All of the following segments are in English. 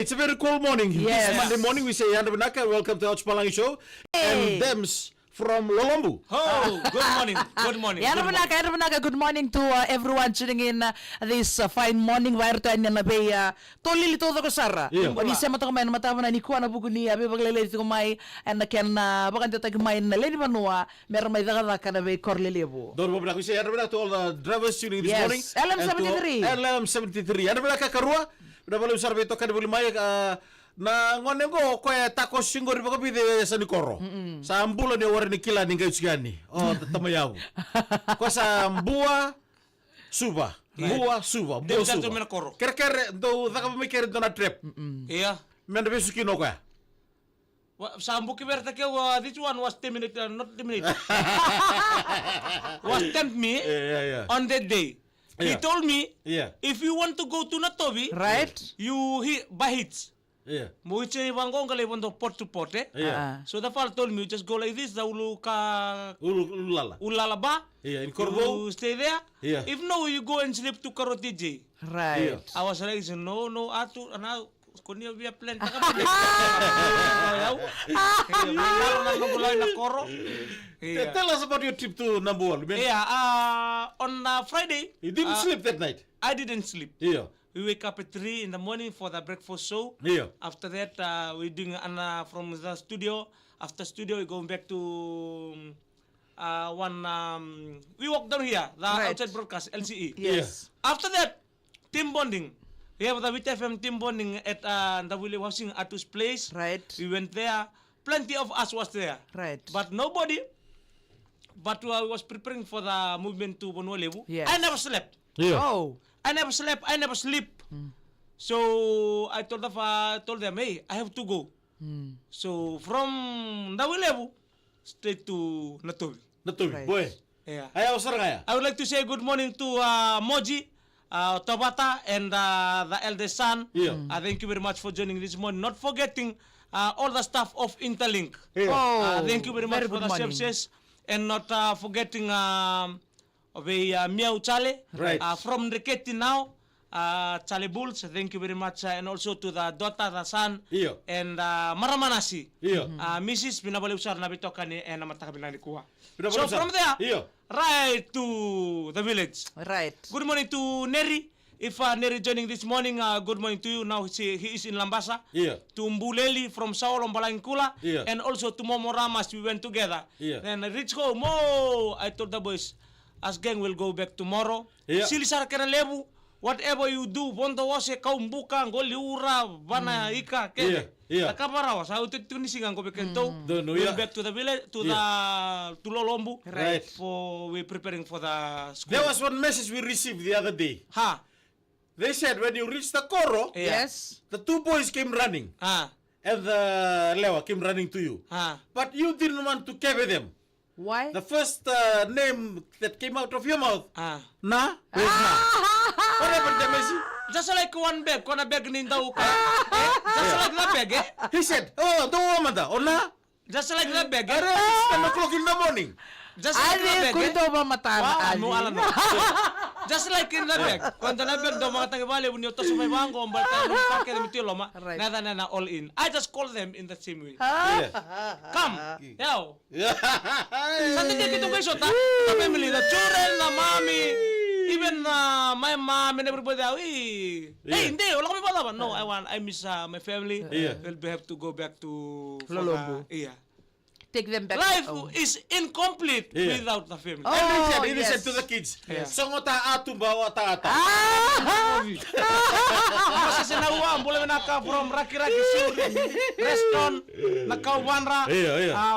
It's a very cold morning. Yes. This Monday morning we say Yanda Benaka, welcome to Ouch Palangi Show. Hey. And Dems from Lolombu. Oh, good morning. Good morning. Yana Manaka, good morning to everyone tuning in this fine morning. Wire to Anya Bay, Tolili to the Kosara. Yeah. When you say Mataman, Matavana, Nikuana Buguni, Abibagle to my and I can Baganta take my Lady Manua, Mermaida Canabe Corlelevo. Don't worry, we say Yanda Benaka to all the drivers tuning this Yes. morning. LM73. LM73. Yanda Benaka Karua. Udah boleh sarbe to kan boleh mai na ngone go ko tako singo ri bako bide sa ni koro. Sa ambulo ni warni kila ni gayu sigani. Oh, tamayaw. Ko sa mbua suba. Mbua suba. Mbua Dem suba. mena koro. Ker do daka mi ker do na trap. Yeah. Men de besu kino ko. Sambu kiberta ke this one was 10 minutes, not 10 minutes. Was tempt me Yeah. on that day. He Yeah. told me, Yeah. if you want to go to Natobi, Right? you buy hits. Yeah. Muiche wango ngale bondo pot to pot, eh? Yeah. So the father told me, just go like this, ulu ka Ulala. ulalaba. Yeah, in Corvo. You stay there. Yeah. If no, you go and sleep to Karotiji. Right. Yeah. I was like, no, atu, ana, kunya via plan. Tell us about your trip to number one. Yeah, on Friday, You didn't sleep that night. I didn't sleep. Yeah. We wake up at 3 in the morning for the breakfast show. Yeah. After that, we're doing from the studio. After studio, we go back to we walk down here, the Right. outside broadcast, LCE. Yes. After that, team bonding. We have the WTFM team bonding at the Willie Housing Atus place. Right. We went there. Plenty of us was there. Right. But nobody. But I was preparing for the movement to Bonua Lebu. Yes. I never slept. Yeah. Oh. I never slept. I never sleep. So I told them, hey, I have to go. So from Dawilebu straight to Natobi. Betul, Right. boy. Yeah. Ayaw sarang ya. I would like to say good morning to Moji, Tabata, and the eldest son. Yeah. Thank you very much for joining this morning. Not forgetting all the staff of Interlink. Yeah. Oh. Thank you very much for good the morning. services. And not forgetting Miao Chale Right. from Riketi now. Chale Bulls, thank you very much. And also to the daughter, the son, Yeah. and Maramanasi. Yeah. Mrs. Pinabali Usar Nabitokani and Amatakabinani Kuwa. Pinabali So Usar. from there, Yeah. right to the village. Right. Good morning to Neri. If Neri joining this morning, good morning to you. Now he is in Lambasa. Yeah. To Mbuleli from Saolom Balangkula. Yeah. And also to Momo Ramas, we went together. Yeah. Then I reached home. Oh, I told the boys, as gang will go back tomorrow. Yeah. Silisar Lebu, whatever you do, Bondo wase kaumbuka, goliura, bana ika, Yeah. Yeah. Takaparawas, I will take Tunisian go back and tow. Don't know, We'll yeah. back to the village, to to Lolombu. Right. For we're preparing for the school. There was one message we received the other day. Ha. They said when you reach the Koro, Yeah. Yes. the two boys came running. Ah. And the Lewa came running to you. Ah. But you didn't want to carry them. Why? The first name that came out of your mouth, Ah. Na, where's Na? What happened there, Messi? Just like one bag ninda uka. Just like that bag, eh? He said, oh, don't woman da, oh Na? Just like that bag, It's eh? 10 o'clock in the morning. Just like that Ali, bag, kulit eh? ba mata na Ali? Mo alam mo. Just like in the bag. Cuando na bag do mga tagabali bunyo to sumay bango mbal tayo parke na mitilo ma. Right. Na all in. I just call them in the same way. Yeah. Come. Yo. Yeah. Something that kita guys ta. The family, the children, the mommy, even my mom and everybody. Hey, hindi, wala kami pala ba? No, I miss my family. Yeah. We'll have to go back to Lolombo. Yeah. Take them back. Life Oh. is incomplete Yeah. without the family. Oh. And he said yes. to the kids, Yeah. Songota atumba wa taata. Masa sinawa, boleh naka from Raki-Raki Sur, restaurant, nakaubanra,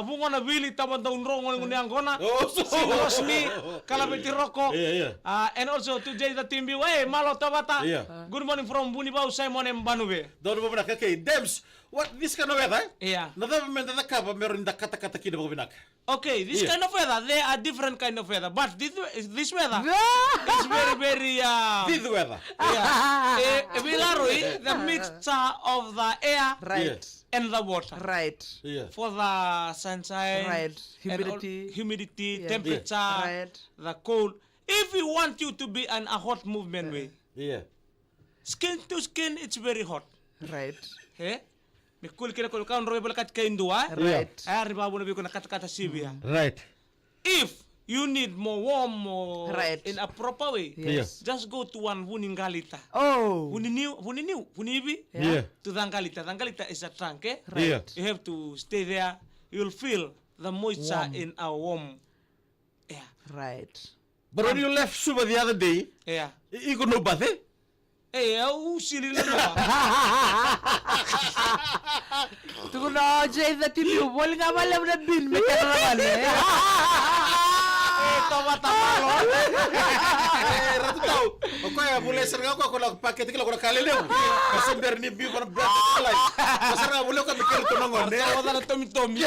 bungo na Willy, taman daun rongo ng uniangkona, Oh, si Rosmi, Kalapiti Rocco, Yeah. and also to Jay the Timbi, hey, malo tabata, Yeah. good morning from Bunibao, Simon and Banube. Don't remember that. Okay, Dems, what this kind of weather? Yeah. Nada memang tak kaba meron da kata-kata kina babinak. Okay, this Yeah. kind of weather, they are different kind of weather, but this weather is very, very, This weather. Vilaroi, the mixture of the air Right. and the water. Right. Yeah. For the sunshine, Right. and all- Humidity. humidity, Yeah. temperature, Right. the cold. If you want you to be in a hot movement way, Yeah. skin to skin, it's very hot. Right. Me kul kira kul kaun robe bala kat kain dua. Right. Riba bu nabi ko nakata sibia. Right. If you need more warm or Right. in a proper way, Yes. just go to one wuningalita. Oh. Wunibi Yeah. to Dangalita. Dangalita is a trunk, eh? Yeah. You have to stay there. You'll feel the moisture in a warm air. Right. But when you left Suba the other day, Yeah. you got no bath, eh? Sili na ba? Tuko na Jay that you bol nga malam na bin me kana naman eh. Tama-tama. Ratu tahu. Oke ya boleh serga aku nak pakai tikil aku nak kali leu. Kasi berni bi kono berat lai. Serga boleh ka mikir tu nongon. Tawa na tomi-tomi.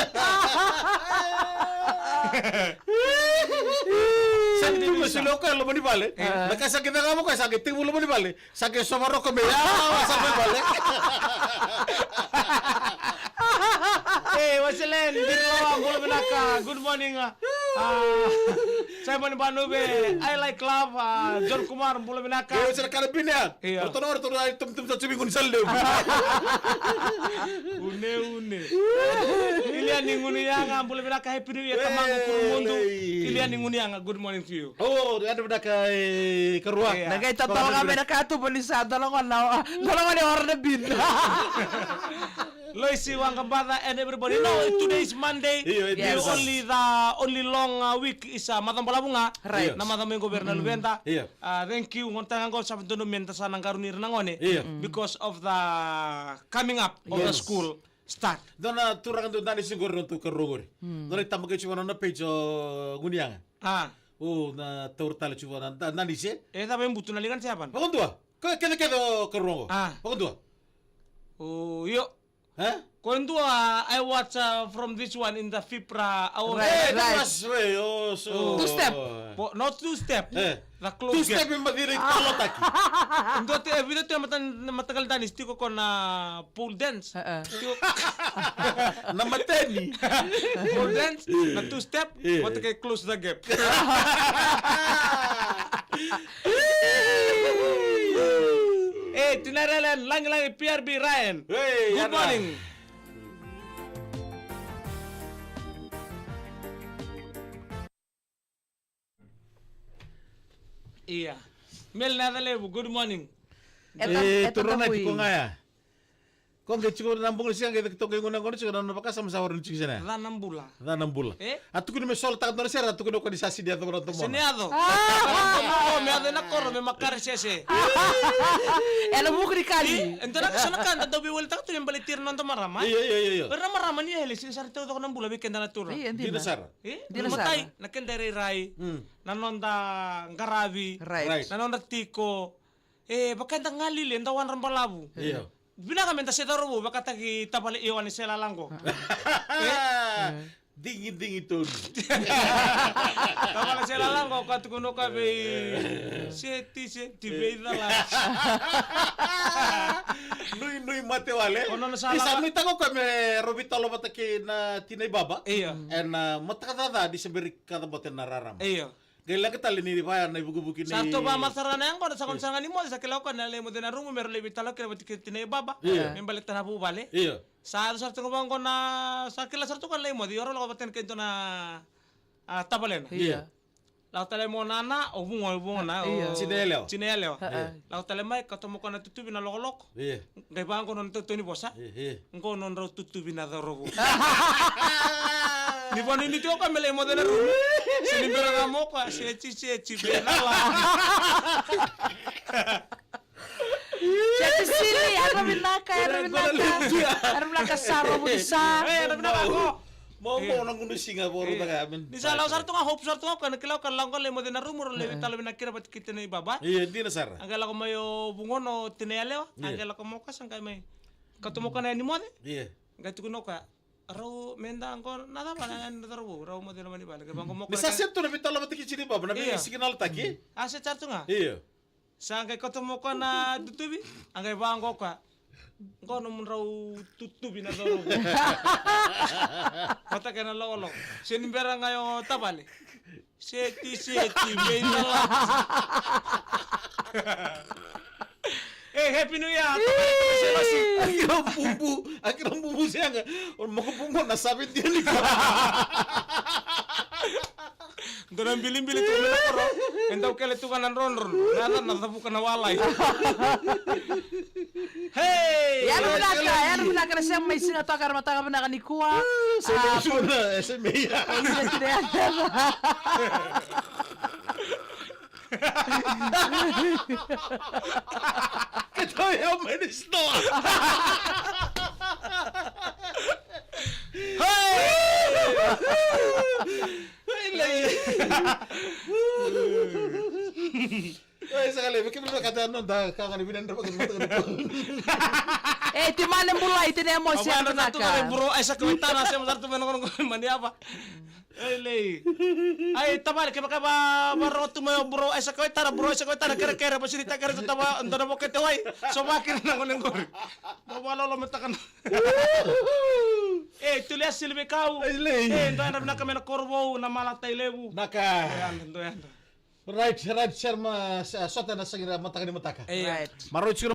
Sakit tibu siloko lo mani bale. Maka sakit kamu kau sakit tibu lo mani bale. Sakit somaro ko beya sampai bale. Waselen, birlawa, bolo binaka. Good morning. Saya mani banube. I like love. John Kumar, bolo binaka. Kau serga kana binya. Iya. Tortonor tortonor tum sa cumi kun salde. Une. Ilian ninguni yanga, bolo binaka happy new year kamango kurumundo. Ilian ninguni yanga, good morning to you. Oh, ada benda kai kerua. Iya. Nagay tatawag kami na kato polisa dalawang ni orang na bin. Loisi wang kambada and everybody know today is Monday. Iya, The yes. only long week is matang palabunga. Right. Na matang minggu bernal benta. Iya. Thank you ngontangan ko sa tundu menta sa nangkarunir nangone. Iya. Because of the coming up of the school start. Dona turangan tu nani siguro tu kerugor. Dona tambah ke cuma nona page guniang. Oh, na tortal cuma nani sih. Tapi butuh nalikan siapa? Pakon tua. Kau kena kerungo. Pakon tua. Oh, yuk. Hah? Kondua, I watch from this one in the FIPRA. Right. That was way. Oh, so. 2 step. Not 2 step. The Two close step gap. yang berdiri kalau taki. Ndote video tu matagal danis tiko ko na pole dance. Nama teni. Pole dance na 2 step, matagal close the gap. Tinaralan lang PRB Ryan. Hey, Good morning. Iya. Mel nadalebu, good morning. Turun naik kau ngaya. Kau nggak cukup nambung sih kan kita ketemu ngunang kau cukup nambung pakai sama sahur cuci sana. Ranam bula. Ranam bula. Atu kini mesol tak tahu siapa. Atu kini kau disasi dia tu orang tu. Seneado. Oh, me ado na koro me makar sese. Ela bukri kali. Entara sana kan tato biwal tak tu yang balitir nonton marama. Iya. Pero marama ni heli sing sarito to nang bula weekend na tura. Iya, Di dasar. Di Matay naken dari rai. Nanonda ngarabi. Right. Nanonda tiko. Baka ngalili ndawan rampalabu. Iya. Bina kami ta setaro baka tagi tapali iwan ni sela langko. Dingin itu. Tapali sela langko katukuno kabe. Seti beida la. Nui mate wale. Ono na sala. Isa mi tango kami robita lo matake na tinay baba. Iya. En matakata di seberi kata boten nararam. Iya. Gila kita lini di payar na ibugu-bugi ni. Sarto ba masarana yang ko sa konsangan ni mo sa kilaw ko na le mo din rumo meron le bitalo kaya tinay baba. Membalik tanah po bale. Iya. Sarto ko bang ko na sa kilaw sarto kan le mo di oro lo baten kento na tabalen. Iya. Lau tale mo nana o bungo na o Cineleo. Lau tale mai katomo ko na tutubi na lokolok. Iya. Ngai bang ko non tutuni bosa. Iya. Ngo non ro tutubi na dorobo. Ni pon ini tuh kan mele mo din rumo. Sinimbero na mo ko seci benala. Jadi sini ada binaka. Ada binaka saro bisa. Ada binaka ko. Mau nang kuno Singapura ta amin. Di salah sarto nga hope sarto nga kan kilaw kan lang ko le mo din rumo le bitalo binakira pat kita ni baba. Iya, di nasar. Angala ko mayo bungono tinayalewa. Angala ko mo kasang kay may katumo ka na ni mo de. Iya. Gatu kuno ka. Raw menda angko nada pa na ndarbo. Raw mo din naman ibalik. Bang ko mo Bisa seto na bitalo matiki chini baba na bi Iya. signal taki. Asa charto nga. Iya. Sa kay katumo ka na tutubi. Angay bang ko ka. Ngo naman raw tutubi na daw. Mata ka na lolo. Sinimbera ngayon tabali. Seti, may nala. Happy New Year. Akhirnya bumbu siya nga. Mau bumbu nasabit dia ni ko. Doon bili-bili tu na ko. Entaw kele tu kanan ron. Nana nasabu kana walay. Hey! Yan muna ka na siyang may sinatokar mata ka na kanikuha. Suna sa meya. Ito yung ministro. Ay, sakali, bakit mo nakata ano, kakalibinan na Ti mana mulai ti na mo siya Ano na na tu ka. kare bro ay sa kwenta na siya masarap menon ko mani apa. Ay lay. Ay tabal kaya ka ba baro tu mo bro ay sa kwenta na bro ay sa kwenta na kare pa sinita kare tu taba ando na mo kete way. So bakit na ko ngor. Bawalo lo metakan. Tulias silbi kau. Ay lay. Ndo na kami na korbo na malatay lebu. Naka. Ando yan. Right, sir, sota na sa mata ka ni mataka. Right. Maroy siguro